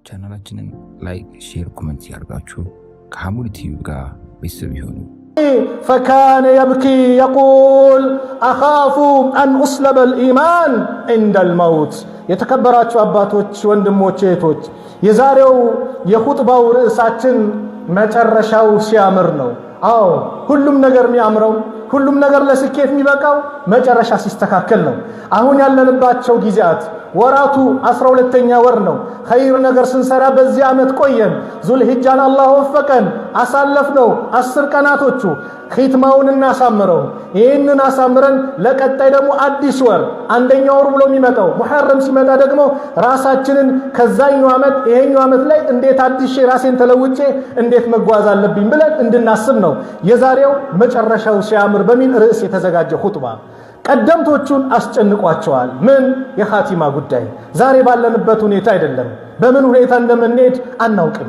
ቻናላችንን ላይክ፣ ሼር፣ ኮሜንት ያርጋችሁ ከሐሙድ ቲቪ ጋር ቤተሰብ ይሁኑ። فكان يبكي يقول أخاف أن أسلب الإيمان عند الموت የተከበራችሁ አባቶች ወንድሞች እህቶች የዛሬው የኹጥባው ርዕሳችን መጨረሻው ሲያምር ነው። አዎ ሁሉም ነገር የሚያምረው ሁሉም ነገር ለስኬት የሚበቃው መጨረሻ ሲስተካከል ነው። አሁን ያለንባቸው ጊዜያት ወራቱ 12ኛ ወር ነው። ኸይር ነገር ስንሰራ በዚህ ዓመት ቆየን። ዙልሂጃን አላህ ወፈቀን አሳለፍነው 10 ቀናቶቹ ኺትማውን እናሳምረው። ይህንን አሳምረን ለቀጣይ ደግሞ አዲስ ወር አንደኛው ወር ብሎ የሚመጣው ሙሐረም ሲመጣ ደግሞ ራሳችንን ከዛኛው ዓመት ይሄኛው ዓመት ላይ እንዴት አዲስ ራሴን ተለውጬ እንዴት መጓዝ አለብኝ ብለን እንድናስብ ነው የዛሬው መጨረሻው ሲያምር በሚል ርዕስ የተዘጋጀ ኹጥባ። ቀደምቶቹን አስጨንቋቸዋል። ምን የኻቲማ ጉዳይ ዛሬ ባለንበት ሁኔታ አይደለም። በምን ሁኔታ እንደምንሄድ አናውቅም።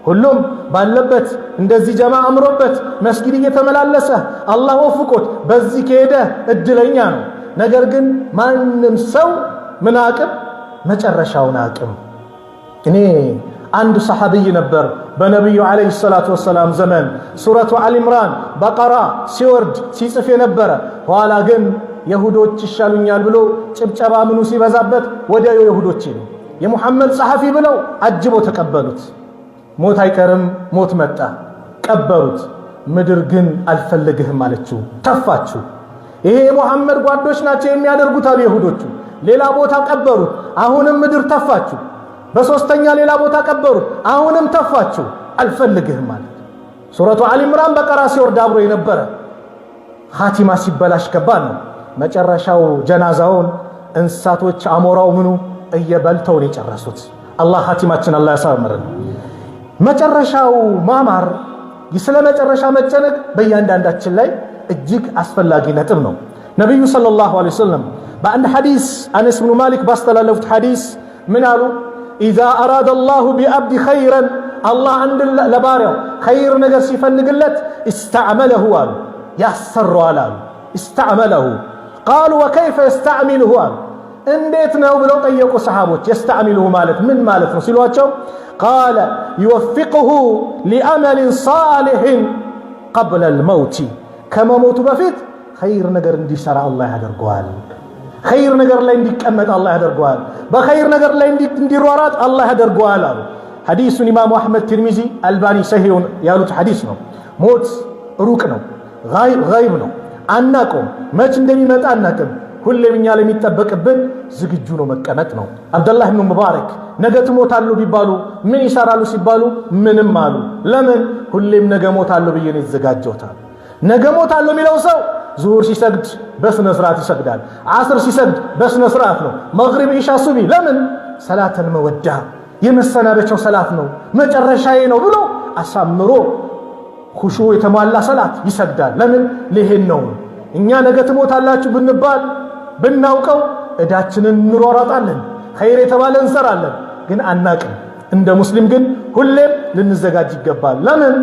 ሁሉም ባለበት እንደዚህ ጀማ አምሮበት መስጊድ እየተመላለሰ አላህ ወፍቆት በዚህ ከሄደ እድለኛ ነው። ነገር ግን ማንም ሰው ምን አቅም መጨረሻውን አቅም። እኔ አንድ ሰሐቢይ ነበር በነብዩ አለይሂ ሰላቱ ወሰላም ዘመን ሱረቱ አሊ ኢምራን በቀራ ሲወርድ ሲጽፍ የነበረ ኋላ ግን ይሁዶች ይሻሉኛል ብሎ ጭብጨባ ምኑ ሲበዛበት ወደ ይሁዶች ነው የሙሐመድ ጸሐፊ ብለው አጅቦ ተቀበሉት። ሞት አይቀርም ሞት መጣ ቀበሩት። ምድር ግን አልፈልግህም አለችው፣ ተፋችሁ። ይሄ የሙሐመድ ጓዶች ናቸው የሚያደርጉት አሉ ይሁዶቹ። ሌላ ቦታ ቀበሩት፣ አሁንም ምድር ተፋችሁ። በሶስተኛ ሌላ ቦታ ቀበሩት፣ አሁንም ተፋችሁ። አልፈልግህም ማለት ሱረቱ አሊ ኢምራን በቀራ ሲወርድ አብሮ የነበረ ኻቲማ ሲበላሽ ከባድ ነው። መጨረሻው ጀናዛውን እንስሳቶች አሞራው ምኑ እየበልተው ነው የጨረሱት። አላህ ኻቲማችን አላህ ያሳምረን። መጨረሻው ማማር ስለ መጨረሻ መጨነቅ በእያንዳንዳችን ላይ እጅግ አስፈላጊ ነጥብ ነው። ነብዩ ሰለላሁ ዐለይሂ ወሰለም በአንድ ሐዲስ አነስ ብኑ ማሊክ ባስተላለፉት ሐዲስ ምን አሉ? ኢዛ አራደ አላሁ ቢአብዲ ኸይረን አላህ አንድ ለባሪያው ኸይር ነገር ሲፈልግለት استعمله አሉ ያሰራዋል አሉ። استعمله قالوا وكيف يستعمله አሉ። እንዴት ነው ብለው ጠየቁ ሰሃቦች። يستعمله ማለት ምን ማለት ነው ሲሏቸው قال يوفقه لعمل صالح قبل الموت ከመሞቱ በፊት ኸይር ነገር እንዲሰራ አላህ ያደርገዋል። ኸይር ነገር ላይ እንዲቀመጥ አላህ ያደርገዋል። በኸይር ነገር ላይ እንዲሯሯጥ አላህ ያደርገዋል አሉ። ሐዲሱን ኢማሙ አህመድ ትርሚዚ አልባኒ ሰሂሁን ያሉት ሐዲስ ነው። ሞት ሩቅ ነው፣ ጋይብ ነው፣ አናውቅም። መች እንደሚመጣ አናውቅም። ሁሌም እኛ ለሚጠበቅብን ዝግጁ ነው መቀመጥ ነው። አብደላህ ኢብኑ ሙባረክ ነገ ትሞታሉ ቢባሉ ምን ይሰራሉ ሲባሉ ምንም አሉ። ለምን? ሁሌም ነገ ሞታሉ ብዬ ነው የተዘጋጀሁታል። ነገ ሞታሉ የሚለው ሰው ዙሁር ሲሰግድ በስነ ስርዓት ይሰግዳል። ዓስር ሲሰግድ በስነ ስርዓት ነው። መግሪብ፣ ኢሻ፣ ሱቢ ለምን? ሰላተል መወዳ የመሰናበቻው ሰላት ነው መጨረሻዬ ነው ብሎ አሳምሮ ኹሹ የተሟላ ሰላት ይሰግዳል። ለምን? ለይሄን ነው። እኛ ነገ ትሞታላችሁ ብንባል ብናውቀው እዳችንን እንሯሯጣለን፣ ኸይር የተባለ እንሰራለን፣ ግን አናቅም። እንደ ሙስሊም ግን ሁሌም ልንዘጋጅ ይገባል። ለምን?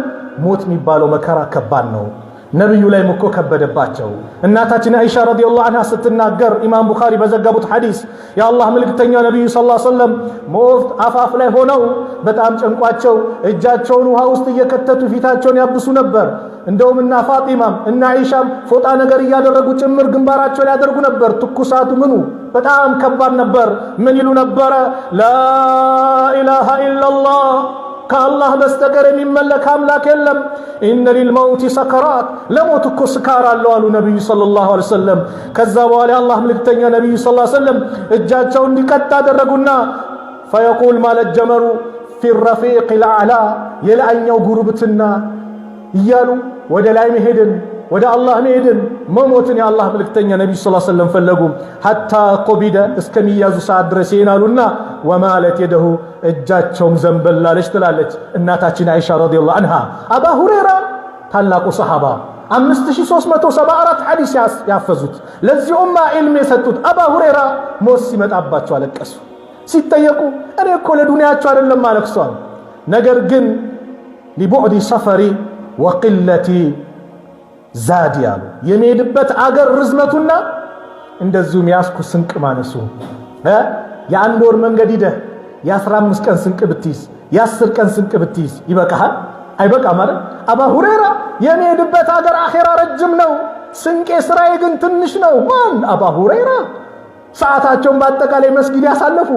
ሞት የሚባለው መከራ ከባድ ነው። ነብዩ ላይ እኮ ከበደባቸው። እናታችን አይሻ ረዲየላሁ ዐንሃ ስትናገር ኢማም ቡኻሪ በዘገቡት ሐዲስ የአላህ መልእክተኛ ነብዩ ሰለላሁ ዐለይሂ ወሰለም ሞት አፋፍ ላይ ሆነው በጣም ጨንቋቸው እጃቸውን ውሃ ውስጥ እየከተቱ ፊታቸውን ያብሱ ነበር። እንደውም እና ፋጢማም እና አይሻም ፎጣ ነገር እያደረጉ ጭምር ግንባራቸው ላይ ያደርጉ ነበር። ትኩሳቱ ምኑ በጣም ከባድ ነበር። ምን ይሉ ነበረ? ላ ኢላሃ ኢላላህ ከአላህ በስተቀር የሚመለክ አምላክ የለም። ኢነ ሊልመውቲ ሰከራት ለሞት እኮ ስካር አለው አሉ ነብዩ ሰለላሁ ዐለይሂ ወሰለም። ከዛ በኋላ የአላህ መልእክተኛ ነብዩ ሰለላሁ ዐለይሂ ወሰለም እጃቸውን እንዲቀጥ አደረጉና ፈየቁል ማለት ጀመሩ ፊ ረፊቅ ልአዕላ የላይኛው ጉርብትና እያሉ ወደ ላይ መሄድን ወደ አላህ መሄድን መሞትን የአላህ መልእክተኛ ነብዩ ሰለላሁ ዐለይሂ ወሰለም ፈለጉ። ሐታ ቆቢደ እስከሚያዙ ሰዓት ድረስ ይናሉና ወማለት የደሁ እጃቸውም ዘንበላለች ትላለች እናታችን አይሻ ረዲየላሁ ዐንሃ። አባ ሁረይራ ታላቁ ሰሃባ 5374 ሐዲስ ያፈዙት ለዚህ ኡማ ኢልም የሰጡት አባ ሁረይራ ሞት ሲመጣባቸው አለቀሱ። ሲጠየቁ እኔ እኮ ለዱንያቸው አይደለም አለቅሷል፣ ነገር ግን ሊቡዕዲ ሰፈሪ ወቅለቲ ዛዲ አሉ። የሚሄድበት አገር ርዝመቱና እንደዚሁም ያስኩ ስንቅ ማነሱ። የአንድ ወር መንገድ ሂደህ የ15 ቀን ስንቅ ብትይዝ የ10 ቀን ስንቅ ብትይዝ ይበቃሃል? አይበቃም ማለት። አባ ሁረይራ የሚሄድበት ሀገር አኺራ ረጅም ነው፣ ስንቄ ስራዬ ግን ትንሽ ነው። ማን? አባ ሁረይራ። ሰዓታቸውን በአጠቃላይ መስጊድ ያሳለፉ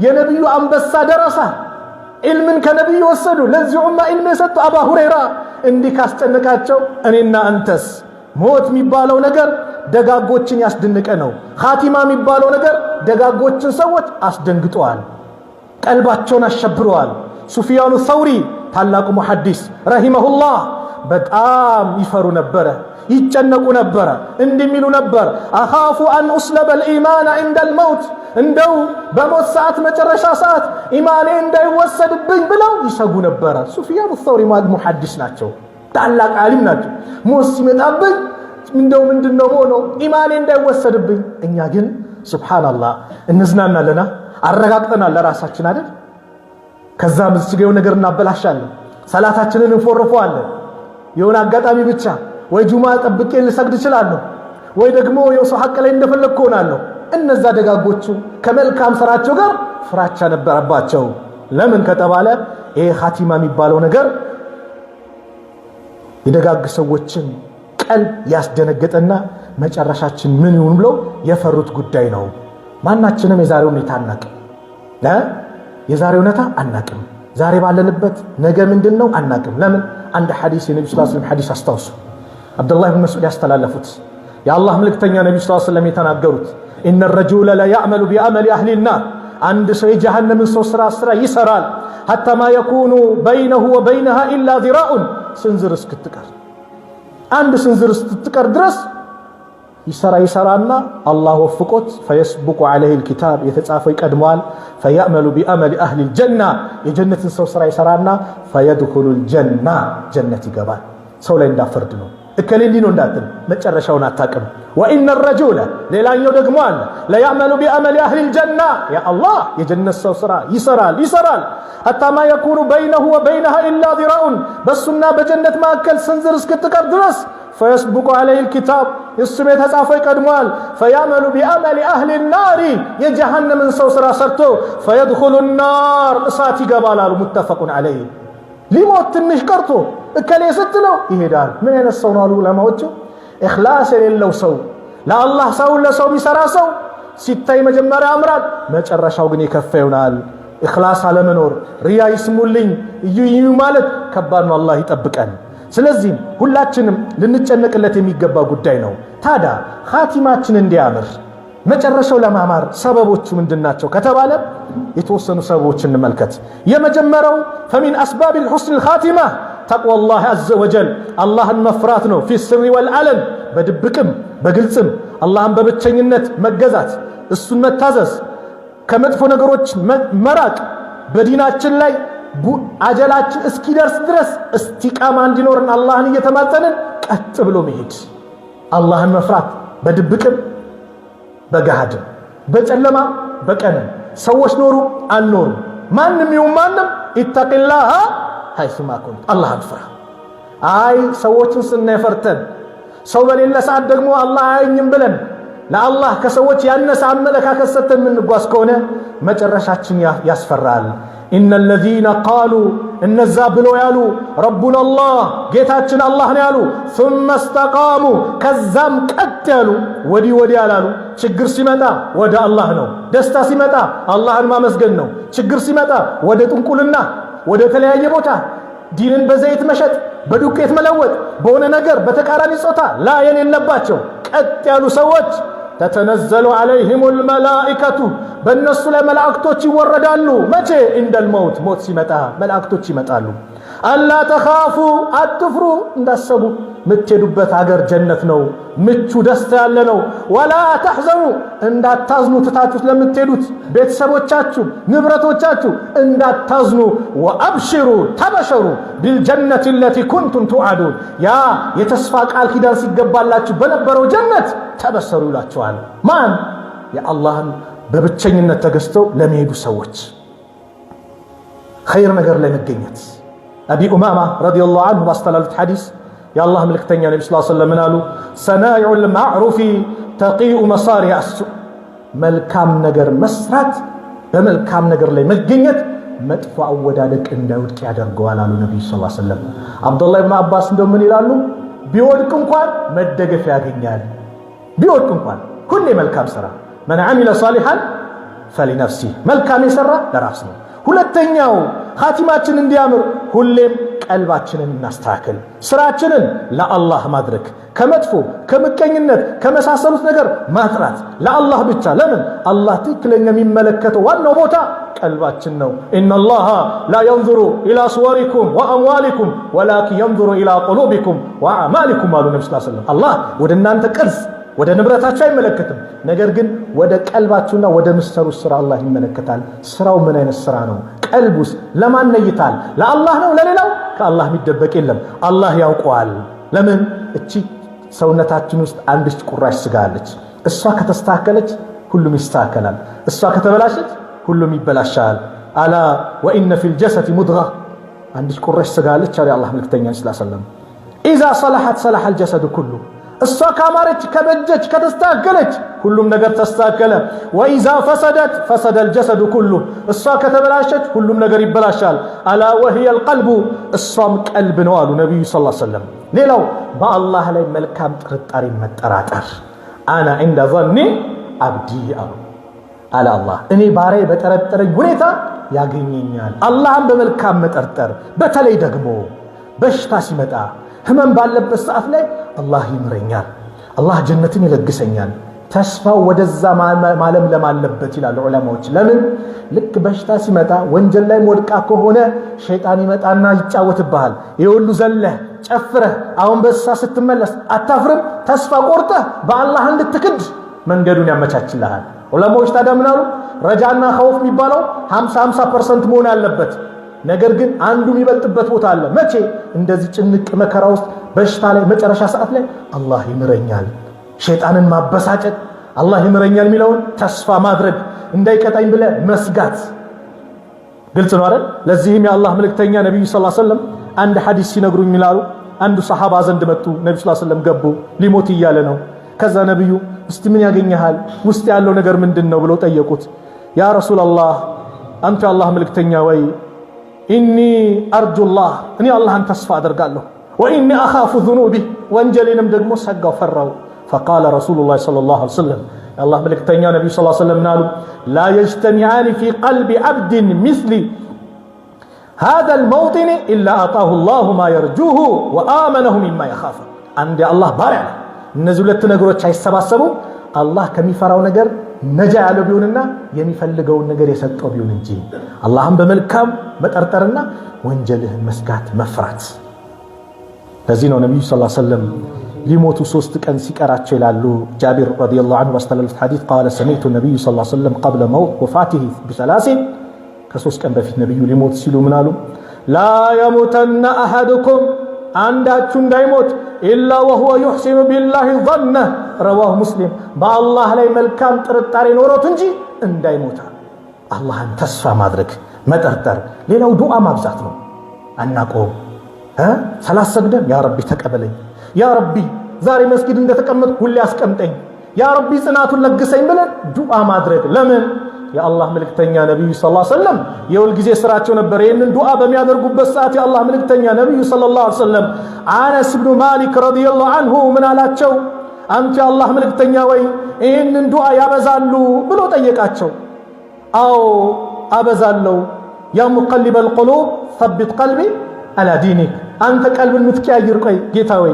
የነብዩ አንበሳ ደረሳ፣ ኢልምን ከነብዩ ወሰዱ፣ ለዚህ ኡማ ኢልም የሰጡ አባ ሁረይራ እንዲህ ካስጨነቃቸው እኔና አንተስ? ሞት የሚባለው ነገር ደጋጎችን ያስደነቀ ነው። ኻቲማ የሚባለው ነገር ደጋጎችን ሰዎች አስደንግጠዋል፣ ቀልባቸውን አሸብረዋል። ሱፊያኑ ሰውሪ ታላቁ ሙሐዲስ ረሂመሁላህ በጣም ይፈሩ ነበረ፣ ይጨነቁ ነበረ። እንዲህ የሚሉ ነበር፣ አኻፉ አን ኡስለበ الإيمان عند الموت፣ እንደው በሞት ሰዓት መጨረሻ ሰዓት ኢማኔ እንዳይወሰድብኝ ብለው ይሰጉ ነበረ። ሱፊያኑ ሰውሪ ማለት ሙሐዲስ ናቸው፣ ታላቅ ዓሊም ናቸው። ሞት ሲመጣብኝ እንደው ምንድነው ሆኖ ኢማኔ እንዳይወሰድብኝ። እኛ ግን ሱብሃንአላህ እንዝናናለና አረጋግጠናል ለራሳችን አይደል? ከዛም እዚጋው ነገር እናበላሻለን፣ ሰላታችንን እንፎርፈዋለን። የሆነ አጋጣሚ ብቻ ወይ ጁማ ጠብቄ ልሰግድ እችላለሁ፣ ወይ ደግሞ የሰው ሐቅ ላይ እንደፈለኩ ሆናለሁ። እነዛ ደጋጎቹ ከመልካም ስራቸው ጋር ፍራቻ ነበረባቸው። ለምን ከተባለ ይሄ ኻቲማ የሚባለው ነገር የደጋግ ሰዎችን ቀልብ ያስደነገጠና መጨረሻችን ምን ይሁን ብለው የፈሩት ጉዳይ ነው። ማናችንም የዛሬው ሁኔታ አናቅም፣ የዛሬው ሁኔታ አናቅም። ዛሬ ባለንበት ነገ ምንድነው አናቅም። ለምን? አንድ ሐዲስ የነብዩ ሰለላሁ ዐለይሂ ወሰለም ሐዲስ አስታውሱ። አብዱላህ ኢብኑ መስዑድ ያስተላለፉት የአላህ መልእክተኛ ነብዩ ሰለላሁ ዐለይሂ ወሰለም የተናገሩት ኢነ الرجل لا يعمل بعمل اهل النار፣ አንድ ሰው የጀሃነምን ሰው ስራ ይሰራል حتى ما يكون بينه وبينها الا ذراع፣ ስንዝር እስክትቀር አንድ ስንዝር እስክትቀር ድረስ ይሰራና አላህ ወፍቆት فيسبق عليه الكتاب የተጻፈው ይቀድመዋል። فيعمل بعمل اهل الجنه، የጀነትን ሰው ስራ ይሰራና فيدخل الجنه، ጀነት ይገባል። ሰው ላይ እንዳፈርድ ነው እከሌሊ ነው እንዳትል መጨረሻውን አታቅም። وان الرجل ሌላኛው ደግሞ አለ لا يعمل بعمل اهل الجنه، يا الله የጀነት ሰው ስራ ይሰራል حتى ما يكون بينه وبينها الا ذراع، በሱና በጀነት መካከል ስንዝር እስክትቀር ድረስ فيسبق عليه الكتاب اسم يتጻፈው ይቀድመዋል። فيعمل بعمل اهل النار، የጀሃነምን ሰው ስራ ሰርቶ فيدخل النار፣ እሳት ይገባል አሉ። متفق عليه። ሊሞት ትንሽ ቀርቶ እከሌ ስትለው ይሄዳል። ምን አይነት ሰው ነው አሉ ዑለማዎቹ? ኢኽላስ የሌለው ሰው፣ ለአላህ ሰው ለሰው የሚሰራ ሰው ሲታይ መጀመሪያ ያምራል፣ መጨረሻው ግን የከፋ ይሆናል። ኢኽላስ አለመኖር፣ ሪያ ይስሙልኝ እዩ ማለት ከባድ ነው። አላህ ይጠብቀን። ስለዚህ ሁላችንም ልንጨነቅለት የሚገባ ጉዳይ ነው። ታዲያ ኻቲማችን እንዲያምር መጨረሻው ለማማር ሰበቦቹ ምንድናቸው ከተባለ የተወሰኑ ሰበቦችን እንመልከት። የመጀመሪያው فمن اسباب الحسن الخاتمه تقوى الله عز وجل، አላህን መፍራት ነው። في السر والعلن፣ በድብቅም በግልጽም አላህን በብቸኝነት መገዛት፣ እሱን መታዘዝ፣ ከመጥፎ ነገሮች መራቅ፣ በዲናችን ላይ አጀላችን እስኪደርስ ድረስ እስቲቃማ እንዲኖርን አላህን እየተማጸንን ቀጥ ብሎ መሄድ። አላህን መፍራት በድብቅም በገሃድም በጨለማ በቀንም ሰዎች ኖሩ አልኖሩ ማንም ይሁን ማንም ኢተቂላህ ሐይሱማ ኩንት፣ አላህን ፍራ። አይ ሰዎችን ስናይፈርተን ሰው በሌለ ሰዓት ደግሞ አላህ አያኝም ብለን ለአላህ ከሰዎች ያነሰ አመለካከት ሰጥተን የምንጓዝ ከሆነ መጨረሻችን ያስፈራል። ኢነ الذين قالوا እነዛ ብሎ ያሉ ረቡና አላህ ጌታችን አላህ ነው ያሉ ثم استقاموا ከዛም ቀጥ ያሉ ወዲህ ያላሉ ችግር ሲመጣ ወደ አላህ ነው፣ ደስታ ሲመጣ አላህን ማመስገን ነው፣ ችግር ሲመጣ ወደ ጥንቁልና ወደ ተለያየ ቦታ ዲንን በዘይት መሸጥ በዱቄት መለወጥ በሆነ ነገር በተቃራኒ ጾታ ላ የሌለባቸው ቀጥ ያሉ ሰዎች ተተነዘሉ عليهم الملائكة በእነሱ ላይ መላእክቶች ይወረዳሉ። መቼ? እንደል ሞት ሲመጣ መላእክቶች ይመጣሉ። አላ ተኻፉ አትፍሩ፣ እንዳሰቡ የምትሄዱበት ሀገር ጀነት ነው፣ ምቹ ደስታ ያለ ነው። ወላ ተሕዘኑ እንዳታዝኑ፣ ትታችሁት ለምትሄዱት ቤተሰቦቻችሁ ንብረቶቻችሁ እንዳታዝኑ። ወአብሽሩ ተበሸሩ ቢልጀነት التي كنتم توعدون፣ ያ የተስፋ ቃል ኪዳን ሲገባላችሁ በነበረው ጀነት ተበሰሩ ይላችኋል። ማን? የአላህን በብቸኝነት ተገዝተው ለሚሄዱ ሰዎች ኸይር ነገር ላይ መገኘት። አቢ ኡማማ ረዲየላሁ ዐንሁ ባስተላለፉት ሐዲስ የአላህ መልእክተኛ ነብዩ ሰለላሁ ዐለይሂ ወሰለም አሉ ሰናኢዑል ማዕሩፊ ተቂኡ መሳሪዕ አሱ፣ መልካም ነገር መስራት በመልካም ነገር ላይ መገኘት መጥፎ አወዳደቅ እንዳይወድቅ ያደርገዋል አሉ ነብዩ ሰለላሁ ዐለይሂ ወሰለም። አብዱላህ ኢብኑ አባስ እንደምን ይላሉ? ቢወድቅ እንኳን መደገፍ ያገኛል። ቢወድቅ እንኳን ሁሌ መልካም ስራ من عمل صالحا فلنفسه መልካም የሰራ ለራስ ነው። ሁለተኛው ኻቲማችን እንዲያምር ሁሌም ቀልባችንን እናስተካክል፣ ስራችንን ለአላህ ማድረግ፣ ከመጥፎ ከምቀኝነት ከመሳሰሉት ነገር ማጥራት ለአላህ ብቻ። ለምን? አላህ ትክክለኛ የሚመለከተው ዋናው ቦታ ቀልባችን ነው። ኢነላሃ ላ የንዙሩ ኢላ ሱወሪኩም ወአምዋሊኩም ወላኪን የንዙሩ ኢላ ቁሉቢኩም ወአዕማሊኩም አሉ ነብዩ ሰለላሁ ዐለይሂ ወሰለም። አላህ ወደ እናንተ ቅርጽ ወደ ንብረታችሁ አይመለከትም፣ ነገር ግን ወደ ቀልባችሁና ወደ ምሰሩት ስራ አላህ ይመለከታል። ስራው ምን አይነት ስራ ነው? ቀልቡስ ለማን ነይታል? ለአላህ ነው? ለሌላው? ከአላህ የሚደበቅ የለም፣ አላህ ያውቀዋል። ለምን? እቺ ሰውነታችን ውስጥ አንዲት ቁራሽ ስጋ አለች። እሷ ከተስተካከለች ሁሉም ይስተካከላል፣ እሷ ከተበላሸች ሁሉም ይበላሻል። አላ ወኢነ ፊል ጀሰዲ ሙድጋ፣ አንዲት ቁራሽ ስጋ አለች አለ አላህ መልክተኛ ሰለላሁ ዐለይሂ ወሰለም። ኢዛ ሰለሐት ሰለሐ አልጀሰዱ ኩሉ፣ እሷ ካማረች ከበጀች ከተስተካከለች ሁሉም ነገር ተስተካከለ። ወኢዛ ፈሰደት ፈሰደ አልጀሰዱ ኩሉ፣ እሷ ከተበላሸች ሁሉም ነገር ይበላሻል። አላ ወሂየ አልቀልቡ፣ እሷም ቀልብ ነው አሉ ነብዩ ሰለላሁ ዐለይሂ ወሰለም። ሌላው በአላህ ላይ መልካም ጥርጣሬ መጠራጠር። አና ዒንደ ظኒ አብዲ አሉ አለ አላህ፣ እኔ ባሪያዬ በጠረጠረኝ ሁኔታ ያገኘኛል። አላህን በመልካም መጠርጠር፣ በተለይ ደግሞ በሽታ ሲመጣ ህመም ባለበት ሰዓት ላይ አላህ ይምረኛል፣ አላህ ጀነትን ይለግሰኛል፣ ተስፋው ወደዛ ማለምለም አለበት ይላሉ ዑለማዎች። ለምን? ልክ በሽታ ሲመጣ ወንጀል ላይ ወድቃ ከሆነ ሸይጣን ይመጣና ይጫወትብሃል። የሁሉ ዘለህ ጨፍረህ አሁን በሳ ስትመለስ አታፍርም? ተስፋ ቆርጠህ በአላህ እንድትክድ መንገዱን ያመቻችልሃል። ዑለማዎች ታዲያ ምን አሉ? ረጃና ኸውፍ የሚባለው 50% መሆን አለበት። ነገር ግን አንዱ የሚበልጥበት ቦታ አለ። መቼ? እንደዚህ ጭንቅ መከራ ውስጥ በሽታ ላይ መጨረሻ ሰዓት ላይ አላህ ይምረኛል፣ ሸይጣንን ማበሳጨት፣ አላህ ይምረኛል የሚለውን ተስፋ ማድረግ፣ እንዳይቀጣኝ ብለ መስጋት። ግልጽ ነው አይደል? ለዚህም የአላህ መልእክተኛ ነብዩ ሰለላሁ ዐለይሂ ወሰለም አንድ ሐዲስ ሲነግሩኝ ይላሉ፣ አንዱ ሰሃባ ዘንድ መጡ። ነብዩ ሰለላሁ ዐለይሂ ወሰለም ገቡ፣ ሊሞት እያለ ነው። ከዛ ነብዩ እስቲ ምን ያገኘሃል? ውስጥ ያለው ነገር ምንድነው ብለው ጠየቁት። ያ ረሱላህ፣ አንተ የአላህ መልእክተኛ ወይ ኢኒ አርጁላህ፣ እኔ አላህን ተስፋ አደርጋለሁ። ወኢኒ አኻፉ ዙኑቢ፣ ወንጀሌንም ደግሞ ሰጋው ፈራው። ፈቃለ ረሱሉላህ ሰለላሁ ዐለይሂ ወሰለም፣ የአላህ መልእክተኛ ነብዩ ሰለላሁ ዐለይሂ ወሰለም ናሉ፣ ላ የጅተሚዓኒ ፊ ቀልቢ ዓብድን ሚስሊ ሃዛል መውጢን ኢላ አጣሁ ላሁ ማ የርጁሁ ወአመነሁ ሚማ የኻፍ። አንድ የአላህ ባሪያ ነው፣ እነዚህ ሁለት ነገሮች አይሰባሰቡም። አላህ ከሚፈራው ነገር ነጃ ያለው ቢሆንና የሚፈልገውን ነገር የሰጠው ቢሆን እንጂ አላህን በመልካም መጠርጠርና ወንጀልህን መስጋት መፍራት። ለዚህ ነው ነብዩ ሰለላሁ ዐለይሂ ወሰለም ሊሞቱ 3 ቀን ሲቀራቸው ይላሉ ጃቢር ረዲየላሁ ዐንሁ ባስተላለፉት ሐዲስ ቃለ ሰሚዕቱ ነብዩ ሰለላሁ ዐለይሂ ወሰለም ቀብለ ወፋቲሂ ቢሰላሲን፣ ከ3 ቀን በፊት ነብዩ ሊሞት ሲሉ ምን አሉ? ላ የሙተነ አሐዱኩም፣ አንዳችሁ እንዳይሞት ኢላ ወሁወ ዩሕሲኑ ቢላሂ ظነህ ረዋሁ ሙስሊም፣ በአላህ ላይ መልካም ጥርጣሬ ኖሮት እንጂ እንዳይሞታ አላህን ተስፋ ማድረግ መጠርጠር። ሌላው ዱዓ ማብዛት ነው። አናቆም ሰላት ሰግደን ያ ረቢ ተቀበለኝ፣ ያ ረቢ ዛሬ መስጊድ እንደተቀመጥኩ ሁሌ አስቀምጠኝ፣ ያ ረቢ ጽናቱን ለግሰኝ ብለን ዱዓ ማድረግ። ለምን? የአላህ መልእክተኛ ነብዩ ሰለላሁ ዐለይሂ ወሰለም የሁል ጊዜ ስራቸው ነበር። ይህንን ዱዓ በሚያደርጉበት ሰዓት የአላህ መልእክተኛ ነብዩ ሰለላሁ ዐለይሂ ወሰለም አነስ ብኑ ማሊክ ረዲየላሁ ዐንሁ ምን አላቸው? አንተ የአላህ መልእክተኛ ወይ ይህንን ዱዓ ያበዛሉ ብሎ ጠየቃቸው። አዎ አበዛለሁ። ያ ሙቀሊበል ቁሉብ ሰቢት ቀልቢ አላ ዲኒክ፣ አንተ ቀልብን የምትቀያይር ቆይ ጌታ ወይ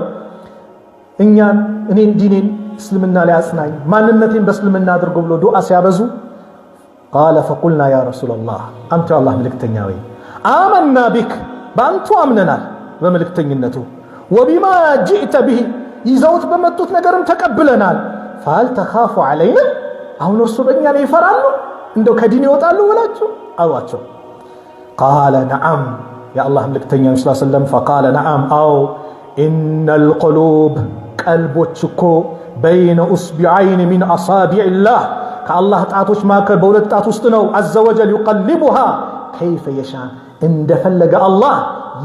እኔን ዲኔን እስልምና ላይ አጽናኝ፣ ማንነቴን በእስልምና አድርጎ ብሎ ዱዓ ሲያበዙ ቃለ ፈቁልና ያ ረሱላላህ፣ አንተ የአላህ መልእክተኛ ወይ አመና ቢክ፣ በአንቱ አምነናል በመልእክተኝነቱ፣ ወቢማ ጅእተ ብሂ፣ ይዘውት በመጡት ነገርም ተቀብለናል። ፋል ተኻፉ ዐለይና፣ አሁን እርሱ በእኛ ላይ ይፈራሉ እንደው ከዲን ይወጣሉ ብላችሁ አሏቸው። ቃለ ነዓም፣ የአላህ መልእክተኛ ሰለላሁ ዐለይሂ ወሰለም ፈቃለ ነዓም፣ አው ኢነል ቁሉብ፣ ቀልቦች እኮ በይነ ኡስቢዐይን ሚን አሳቢዕላህ፣ ከአላህ ጣቶች መካከል በሁለት ጣት ውስጥ ነው። ዐዘ ወጀል ዩቀልቡሃ ከይፈ የሻ፣ እንደፈለገ አላህ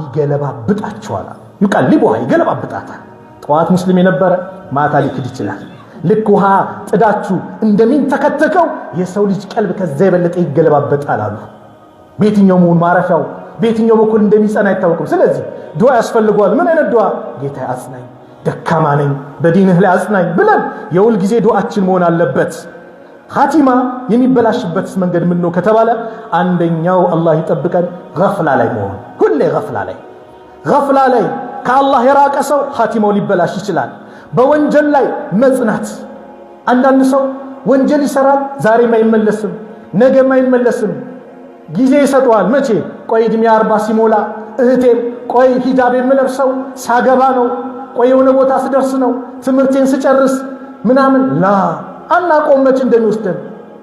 ይገለባብጣቸዋል። ዩቀልቡሃ፣ ይገለባብጣታል። ጠዋት ሙስሊም የነበረ ማታ ሊክድ ይችላል። ልክ ውሃ ጥዳችሁ እንደሚንተከተከው የሰው ልጅ ቀልብ ከዛ የበለጠ ይገለባበጣል አሉ። በየትኛው መሆን ማረፊያው በየትኛው በኩል እንደሚጸና አይታወቅም። ስለዚህ ዱዓ ያስፈልገዋል። ምን አይነት ዱዓ? ጌታ አጽናኝ፣ ደካማ ነኝ፣ በዲንህ ላይ አጽናኝ ብለን የሁል ጊዜ ዱዓችን መሆን አለበት። ኻቲማ የሚበላሽበት መንገድ ምን ነው ከተባለ አንደኛው አላህ ይጠብቀን ገፍላ ላይ መሆን። ሁሌ ገፍላ ላይ ከአላህ የራቀ ሰው ኻቲማው ሊበላሽ ይችላል። በወንጀል ላይ መጽናት። አንዳንድ ሰው ወንጀል ይሰራል፣ ዛሬም አይመለስም፣ ነገም አይመለስም። ጊዜ ይሰጠዋል። መቼ? ቆይ እድሜ 40 ሲሞላ እህቴም ቆይ ሂጃብ የምለብሰው ሳገባ ነው፣ ቆይ የሆነ ቦታ ስደርስ ነው፣ ትምህርቴን ስጨርስ ምናምን ላ አናቆም መቼ እንደሚወስደን።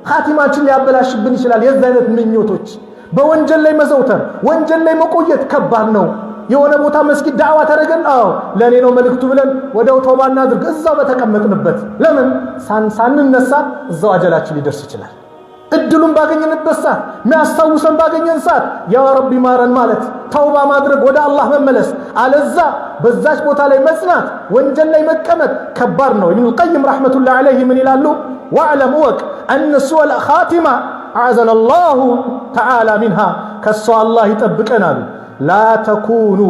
ኻቲማችን ሊያበላሽብን ይችላል። የዛ አይነት ምኞቶች በወንጀል ላይ መዘውተር፣ ወንጀል ላይ መቆየት ከባድ ነው። የሆነ ቦታ መስጊድ ዳዕዋ ተደረገን፣ አዎ ለኔ ነው መልእክቱ ብለን ወደው ተውባ እናድርግ። እዛው በተቀመጥንበት ለምን ሳንነሳ እዛው አጀላችን ሊደርስ ይችላል። እድሉን ባገኘንበት ሰዓት የሚያስታውሰን ባገኘን ሰዓት ያ ረቢ ማረን ማለት ተውባ ማድረግ ወደ አላህ መመለስ። አለዛ በዛች ቦታ ላይ መጽናት፣ ወንጀል ላይ መቀመጥ ከባድ ነው። ኢብኑል ቀይም ረሕመቱላሂ ዐለይሂ ምን ይላሉ? ወዕለም ወቅ አነ ሱአል ኻቲማ አዕዘነ አላሁ ተዓላ ሚንሃ ከሷ አላህ ይጠብቀናል። ላ ተኩኑ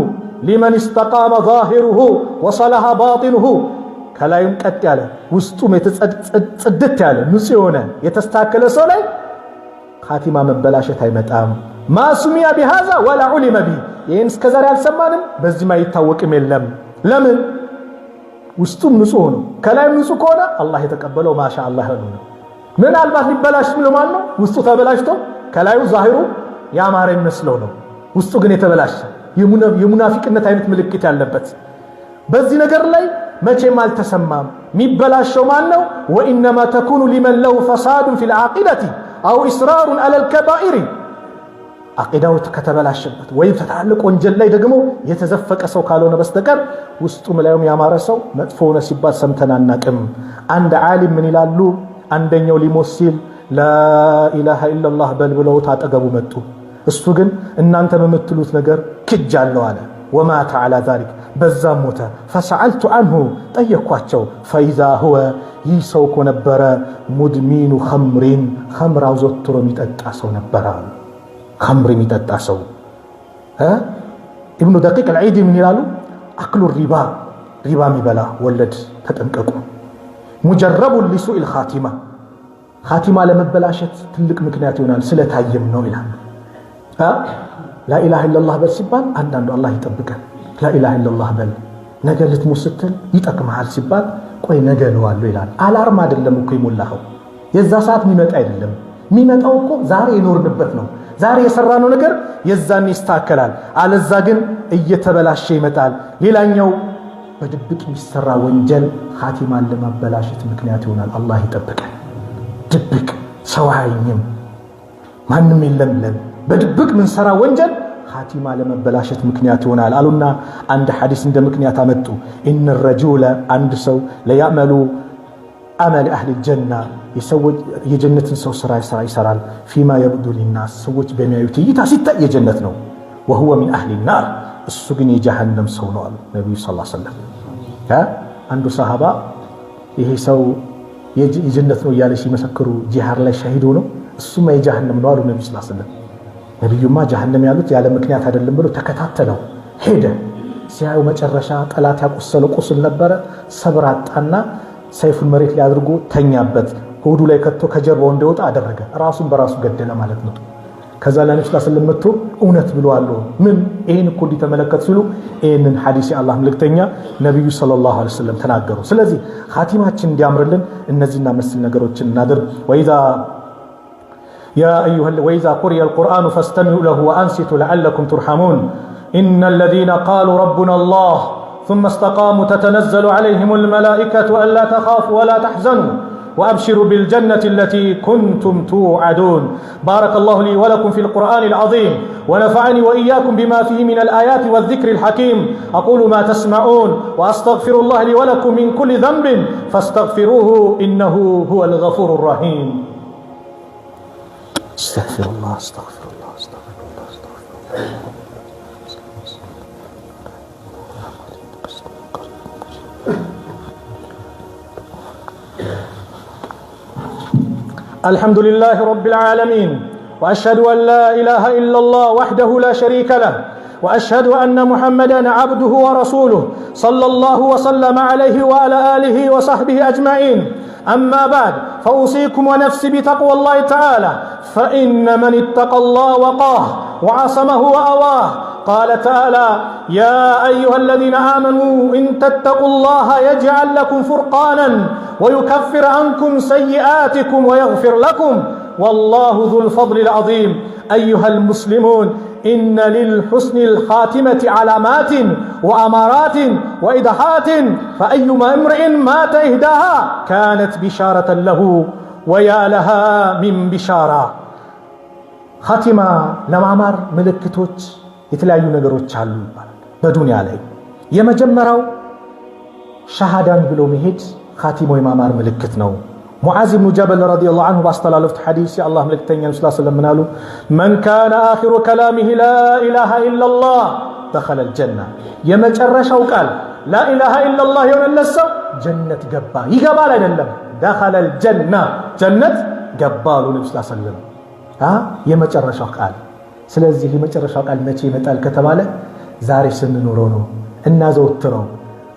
ሊመን እስተቃመ ዛሂሩሁ ወሰለሐ ባጢኑሁ ከላዩም ቀጥ ያለ ውስጡም ጽድት ያለ ንጹህ የሆነ የተስተካከለ ሰው ላይ ኻቲማ መበላሸት አይመጣም። ማሱሚያ ቢሃዛ ወላ ዑሊመ ቢ ይህን እስከዛሬ አልሰማንም፣ በዚህም አይታወቅም የለም። ለምን? ውስጡም ንጹህ ነው። ከላዩም ንጹህ ከሆነ አላህ የተቀበለው ማሻ አላህ ነው። ምናልባት ሊበላሽ ብሎ ማን ነው? ውስጡ ተበላሽቶ ከላዩ ዛሂሩ ያማረ ይመስለው ነው፣ ውስጡ ግን የተበላሸ የሙናፊቅነት አይነት ምልክት ያለበት። በዚህ ነገር ላይ መቼም አልተሰማም። የሚበላሸው ማን ነው? ወኢነማ ተኩኑ ሊመን ለው ፈሳዱን ፊል ዓቂደቲ አው ኢስራሩን ዐለል ከባኢሪ ዓቂዳው ከተበላሸበት ወይም ትላልቅ ወንጀል ላይ ደግሞ የተዘፈቀ ሰው ካልሆነ በስተቀር ውስጡ ላዩም ያማረ ሰው መጥፎ ሆነ ሲባል ሰምተን አናቅም። አንድ ዓሊም ምን ይላሉ? አንደኛው ሊሞት ሲል ላኢላሃ ኢለላህ በል ብለውት አጠገቡ መጡ። እሱ ግን እናንተ በምትሉት ነገር ክጃለሁ አለ። ወማተ ዐላ ዛሊክ በዛም ሞተ። ፈሰዐልቱ ዐንሁ ጠየኳቸው። ፈኢዛ ሁወ ይህ ሰው እኮ ነበረ ሙድሚኑ ኸምሪን ኸምር አዘውትሮ የሚጠጣ ሰው ነበረ። ኸምር የሚጠጣ ሰው ኢብኑ ደቂቅ አልዒድ ምን ይላሉ? አክሉ ሪባ የሚበላ ወለድ ተጠንቀቁ። ሙጀረቡን ሊሱኢል ኻቲማ ኻቲማ ለመበላሸት ትልቅ ምክንያት ይሆናል፣ ስለታየም ነው ይላሉ። ላኢላሃ ኢለላህ በል ሲባል አንዳንዱ አላህ ይጠብቀን ላኢላሃ ኢለላህ በል ነገ ልትሞት ስትል ይጠቅምሃል ሲባል ቆይ ነገ እለዋለሁ ይላል። አላርም አይደለም እኮ የሞላኸው፣ የዛ ሰዓት የሚመጣ አይደለም። የሚመጣው እኮ ዛሬ የኖርንበት ነው። ዛሬ የሰራነው ነገር የዛኔ ይስተካከላል። አለዛ ግን እየተበላሸ ይመጣል። ሌላኛው በድብቅ የሚሰራ ወንጀል ኻቲማን ለማበላሸት ምክንያት ይሆናል። አላህ ይጠብቀን። ድብቅ ሰው አያየኝም ማንም የለም ብለን በድብቅ ምን ሰራ ወንጀል ኻቲማ ለመበላሸት ምክንያት ይሆናል አሉና አንድ ሐዲስ እንደ ምክንያት አመጡ። ኢነ ረጁለ አንድ ሰው ለያዕመሉ አመል አህሊ ጀና የጀነትን ሰው ስራ ይሰራል። ፊማ የብዱ ሊናስ ሰዎች በሚያዩት እይታ ሲታይ የጀነት ነው። ወሁወ ሚን አህሊ ናር እሱ ግን የጀሃነም ሰው ነው አሉ ነቢዩ ሰለላሁ ዐለይሂ ወሰለም። አንዱ ሰሃባ ይሄ ሰው የጀነት ነው እያለ ሲመሰክሩ ጂሃድ ላይ ሸሂድ ነው፣ እሱማ የጀሃነም ነው አሉ ነቢዩ ሰለላሁ ዐለይሂ ወሰለም። ነቢዩማ ጀሃነም ያሉት ያለ ምክንያት አይደለም ብሎ ተከታተለው ሄደ። ሲያዩ መጨረሻ ጠላት ያቆሰለው ቁስል ነበረ። ሰብር አጣና ሰይፉን መሬት ላይ አድርጎ ተኛበት። ሆዱ ላይ ከቶ ከጀርባው እንዲወጣ አደረገ። ራሱን በራሱ ገደለ ማለት ነው። ከዛ ለነብዩ ሰለላሁ ዐለይሂ ወሰለም መጥቶ እውነት ብለዋል። ምን ይሄን እኮ እንዲተመለከት ሲሉ ይሄንን ሐዲስ የአላህ መልእክተኛ ነብዩ ሰለላሁ ዐለይሂ ወሰለም ተናገሩ። ስለዚህ ኻቲማችን እንዲያምርልን እነዚህና መሰል ነገሮችን እናድርግ። وإذا قرئ القرآن فاستمعوا له وأنصتوا لعلكم ترحمون إن الذين قالوا ربنا الله ثم استقاموا تتنزل عليهم الملائكة ألا تخافوا ولا تحزنوا وأبشروا بالجنة التي كنتم توعدون. بارك الله لي ولكم في القرآن العظيم ونفعني وإياكم بما فيه من الآيات والذكر الحكيم. أقول ما تسمعون وأستغفر الله لي ولكم من كل ذنب فاستغفروه إنه هو الغفور الرحيم. استغفر الله استغفر الله استغفر الله استغفر الله. الحمد لله رب العالمين وأشهد أن لا إله إلا الله وحده لا شريك له وأشهد أن محمدا عبده ورسوله صلى الله وسلم عليه وعلى آله وصحبه أجمعين. أما بعد فأوصيكم ونفسي بتقوى الله تعالى فإن من اتقى الله وقاه وعصمه وأواه. قال تعالى يا أيها الذين آمنوا إن تتقوا الله يجعل لكم فرقانا ويكفر عنكم سيئاتكم ويغفر لكم والله ذو الفضل العظيم. أيها المسلمون إن للحسن الخاتمة علامات وأمارات وإدحات فأيما امرئ مات إهداها كانت بشارة له ويا لها من بشارة. خاتمة لمعمر ملكتوች የተለያዩ ነገሮች አሉ በዱንያ ላይ የመጀመሪያው ሸሃዳን ብሎ መሄድ ኻቲማው የማማር ምልክት ነው። ሙዓዝ ብኑ ጀበል ረዲየላሁ ዐንሁ ባስተላለፉት ሐዲስ የአላህ መልእክተኛ ሰለላሁ ዐለይሂ ወሰለም አሉ መን ካነ አኺሩ ከላሚሂ ላ ኢላሃ ኢላላህ ደኸለ አልጀና የመጨረሻው ቃል ላ ኢላሃ ኢላላህ የሆነለት ሰው ጀነት ገባ። ይገባል አይደለም ደኸለ አልጀና ጀነት ገባ አሉ ነብዩ ሰለላሁ ዐለይሂ ወሰለም የመጨረሻው ቃል። ስለዚህ የመጨረሻው ቃል መቼ ይመጣል ከተባለ ዛሬ ስንኖረው ነው እናዘወትረው።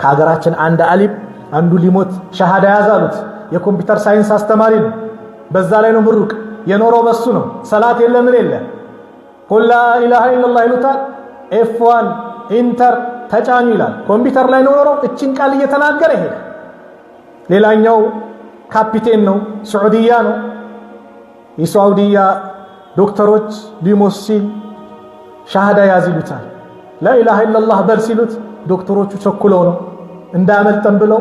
ከሀገራችን አንድ አሊም አንዱ ሊሞት ሸሃዳ ያዛሉት የኮምፒውተር ሳይንስ አስተማሪ ነው። በዛ ላይ ነው ምሩቅ የኖረው በሱ ነው። ሰላት የለ ምን የለ ቁል ላ ኢላሃ ኢላላህ ይሉታል። ኤፍ1 ኢንተር ተጫኙ ይላል። ኮምፒውተር ላይ ነው ኖረው እቺን ቃል እየተናገረ ይሄድ። ሌላኛው ካፒቴን ነው፣ ሳዑዲያ ነው። የሳዑዲያ ዶክተሮች ሊሞት ሲል ሸሃዳ ያዝ ይሉታል። ላ ኢላሃ ኢላላህ በል ሲሉት ዶክተሮቹ ቸኩለው ነው እንዳያመልጠን ብለው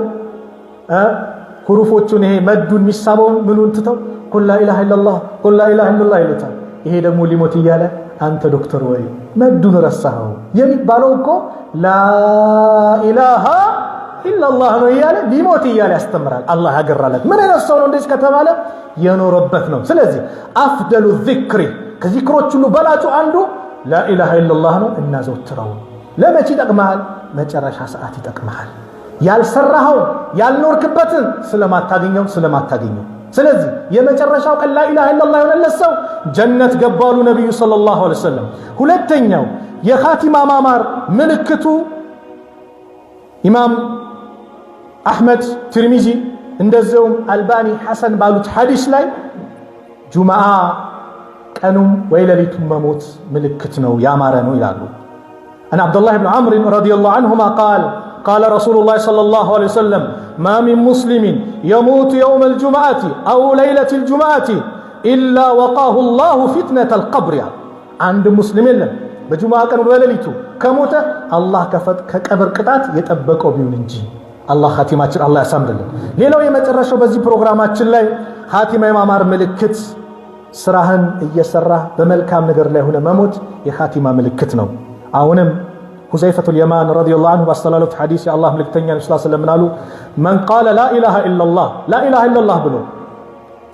ሁሩፎቹን ይሄ መዱን የሚሳበውን ምኑን ትተው ቁል ላ ኢላሃ ኢላላህ ቁል ላ ኢላሃ ኢላላህ ይሉታል። ይሄ ደግሞ ሊሞት እያለ አንተ ዶክተር ወይ መዱን ረሳኸው የሚባለው እኮ ላ ኢላሃ ኢላላህ ነው እያለ ሊሞት እያለ ያስተምራል። አላህ ያገራለት ምን አይነት ሰው ነው እንደዚህ ከተባለ የኖረበት ነው። ስለዚህ አፍደሉ ዚክሪ ከዚክሮች ሁሉ በላጩ አንዱ ላ ኢላሃ ኢላላህ ነው። እናዘውትረው። ለመቼ ይጠቅማል? መጨረሻ ሰዓት ይጠቅማል። ያልሰራኸው ያልኖርክበትን ስለማታገኘው። ስለዚህ የመጨረሻው ቀን ላ ኢላሃ ኢላላህ የሆነለት ሰው ጀነት ገባሉ ነብዩ ሰለላሁ ዐለይሂ ወሰለም። ሁለተኛው የኻቲማ ማማር ምልክቱ ኢማም አሕመድ ትርሚዚ እንደዚሁም አልባኒ ሐሰን ባሉት ሐዲስ ላይ ጁምዓ ቀኑም ወይ ሌሊቱም መሞት ምልክት ነው ያማረ ነው ይላሉ። አን አብዱላህ ብን ዐምር ረዲየላሁ ዐንሁማ ቃለ ረሱሉላህ ሰለላሁ ዐለይሂ ወሰለም ማ ሚን ሙስሊሚን የሙቱ የውመል ጁምዓቲ አው ለይለተል ጁምዓቲ ኢላ ወቃሁ ላሁ ፊትነተል ቀብር። አንድ ሙስሊም የለም በጁምዓ ቀን በሌሊቱ ከሞተ አላህ ከቀብር ቅጣት የጠበቀው ቢሆን እንጂ። አላህ ኻቲማችን አላህ ያሳምርልን። ሌላው የመጨረሻው በዚህ ፕሮግራማችን ላይ ኻቲማ የማማር ምልክት ስራህን እየሰራህ በመልካም ነገር ላይ ሆነ መሞት የኻቲማ ምልክት ነው። አሁንም ሁዘይፈቱል የማን ረዲየላሁ ዐንሁ ባስተላለፉት ሐዲስ የአላህ መልእክተኛ ሰለላሁ ዐለይሂ ወሰለም አሉ መን ቃለ ላ ኢላሃ ኢላላህ ብሎ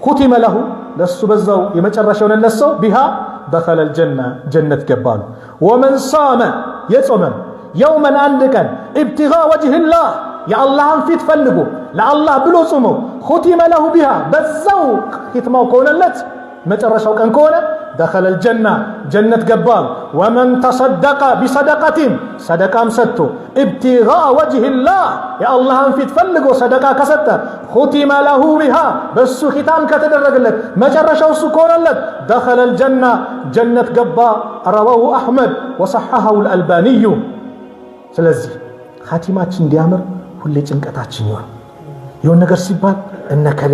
ኹቲመ ለሁ ለሱ በዛው የመጨረሻው የሆነለት ሰው ቢሃ ደኸለ አልጀና ጀነት ገባሉ። ወመን ሳመ የጾመን የውመን አንድ ቀን ኢብቲጋ ወጅህላህ የአላህን ፊት ፈልጎ ለአላህ ብሎ ጾሞ ኹቲመ ለሁ ቢሃ በዛው ኺትማው ከሆነለት መጨረሻው ቀን ከሆነ ደኸለ አልጀና ጀነት ገባል። ወመን ተሰደቀ ቢሰደቀቲን ሰደቃም ሰጥቶ ኢብቲጋ ወጅህላህ የአላህን ፊት ፈልጎ ሰደቃ ከሰጠ ኹቲመ ለሁ ቢሃ በሱ ኺታም ከተደረገለት መጨረሻው እሱ ከሆነለት ደኸለ አልጀና ጀነት ገባ። ረዋሁ አሕመድ ወሰሐሐሁ አልአልባኒዩ። ስለዚህ ኻቲማችን እንዲያምር ሁሌ ጭንቀታችን ይሆን የሆነ ነገር ሲባል እነከሌ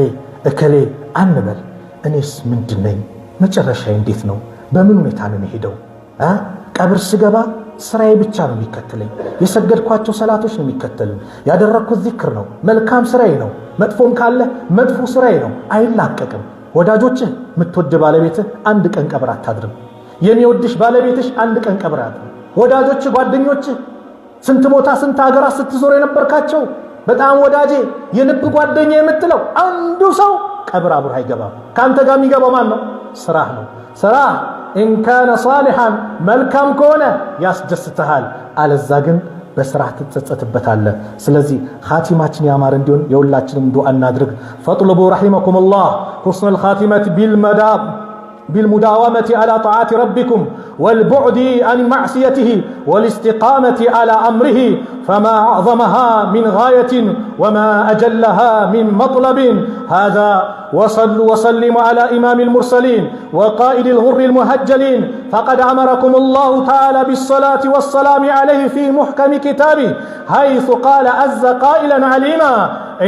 እከሌ አንበል። እኔስ ምንድነኝ? መጨረሻዬ እንዴት ነው? በምን ሁኔታ ነው የሚሄደው? ቀብር ስገባ ስራዬ ብቻ ነው የሚከተለኝ። የሰገድኳቸው ሰላቶች ነው የሚከተሉኝ። ያደረኩት ዚክር ነው፣ መልካም ስራዬ ነው። መጥፎም ካለ መጥፎ ስራዬ ነው፣ አይላቀቅም። ወዳጆችህ የምትወድ ባለቤትህ አንድ ቀን ቀብር አታድርም። የሚወድሽ ባለቤትሽ አንድ ቀን ቀብር አታድርም። ወዳጆችህ ጓደኞችህ ስንት ቦታ ስንት ሀገራት ስትዞር የነበርካቸው በጣም ወዳጄ የልብ ጓደኛ የምትለው አንዱ ሰው ቀብር አብሮህ አይገባም። ካንተ ጋር የሚገባው ማን ነው? ስራህ ነው። ስራህ ኢን ካነ ሷሊሐን መልካም ከሆነ ያስደስትሃል፣ አለዛ ግን በስራ ትጸጸትበታለህ። ስለዚህ ኻቲማችን ያማረ እንዲሆን የሁላችንም ዱዓ እናድርግ። ፈጥልቡ ረሂመኩሙላህ ሁስነል ኻቲመት بالمداومة على طاعة ربكم والبعد عن معصيته والاستقامة على أمره، فما أعظمها من غاية وما أجلها من مطلب. هذا وصلوا وسلموا على إمام المرسلين وقائد الغر المهجلين، فقد أمركم الله تعالى بالصلاة والسلام عليه في محكم كتابه، حيث قال عز قائلا عليما: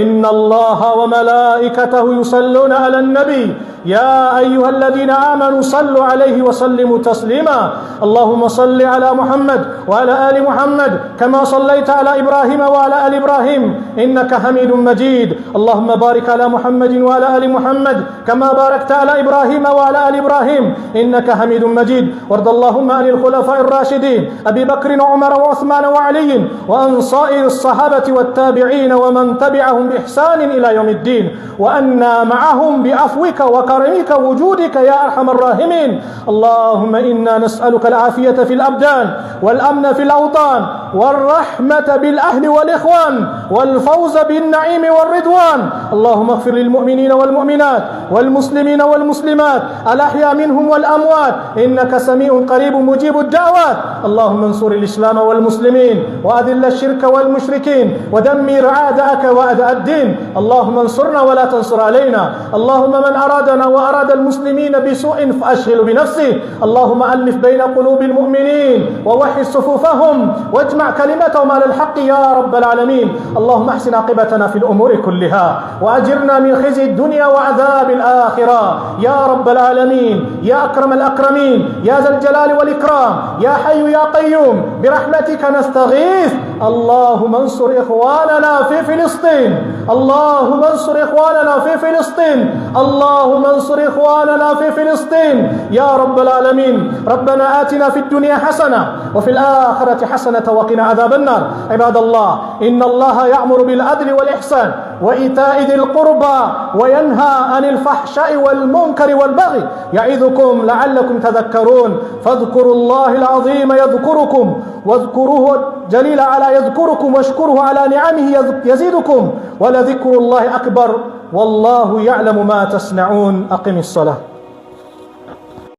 إن الله وملائكته يصلون على النبي يا أيها الذين آمنوا صلوا عليه وسلموا تسليما. اللهم صل على محمد وعلى آل محمد كما صليت على إبراهيم وعلى آل إبراهيم إنك حميد مجيد. اللهم بارك على محمد وعلى آل محمد كما باركت على إبراهيم وعلى آل إبراهيم إنك حميد مجيد. وارض اللهم عن الخلفاء الراشدين أبي بكر وعمر وعثمان وعلي وعن سائر الصحابة والتابعين ومن تبعهم بإحسان إلى يوم الدين، وأنا معهم بعفوك وكرمك وجودك يا أرحم الراحمين. اللهم إنا نسألك العافية في الأبدان والأمن في الأوطان والرحمة بالأهل والإخوان والفوز بالنعيم والرضوان. اللهم اغفر للمؤمنين والمؤمنات والمسلمين والمسلمات الأحياء منهم والأموات إنك سميع قريب مجيب الدعوات. اللهم انصر الإسلام والمسلمين وأذل الشرك والمشركين ودمر أعداءك وأعداء الدين. اللهم انصرنا ولا تنصر علينا. اللهم من أرادنا وأراد المسلمين بسوء فأشغل بنفسه. اللهم ألف بين قلوب المؤمنين ووحد صفوفهم واجمع كلمتهم على الحق يا رب العالمين. اللهم احسن عاقبتنا في الأمور كلها وأجرنا من خزي الدنيا وعذاب الآخرة يا رب العالمين يا أكرم الأكرمين يا ذا الجلال والإكرام يا حي يا قيوم برحمتك نستغيث. اللهم انصر إخواننا في فلسطين. اللهم انصر إخواننا في فلسطين. اللهم انصر إخواننا في فلسطين يا رب العالمين. ربنا آتنا في الدنيا حسنة وفي الآخرة حسنة وقنا عذاب النار. عباد الله، إن الله يأمر بالعدل والإحسان وإيتاء ذي القربى وينهى عن الفحشاء والمنكر والبغي يعظكم لعلكم تذكرون. فاذكروا الله العظيم يذكركم واذكروه جليل على يذكركم واشكروه على نعمه يزيدكم ولذكر الله أكبر والله يعلم ما تصنعون. أقم الصلاة.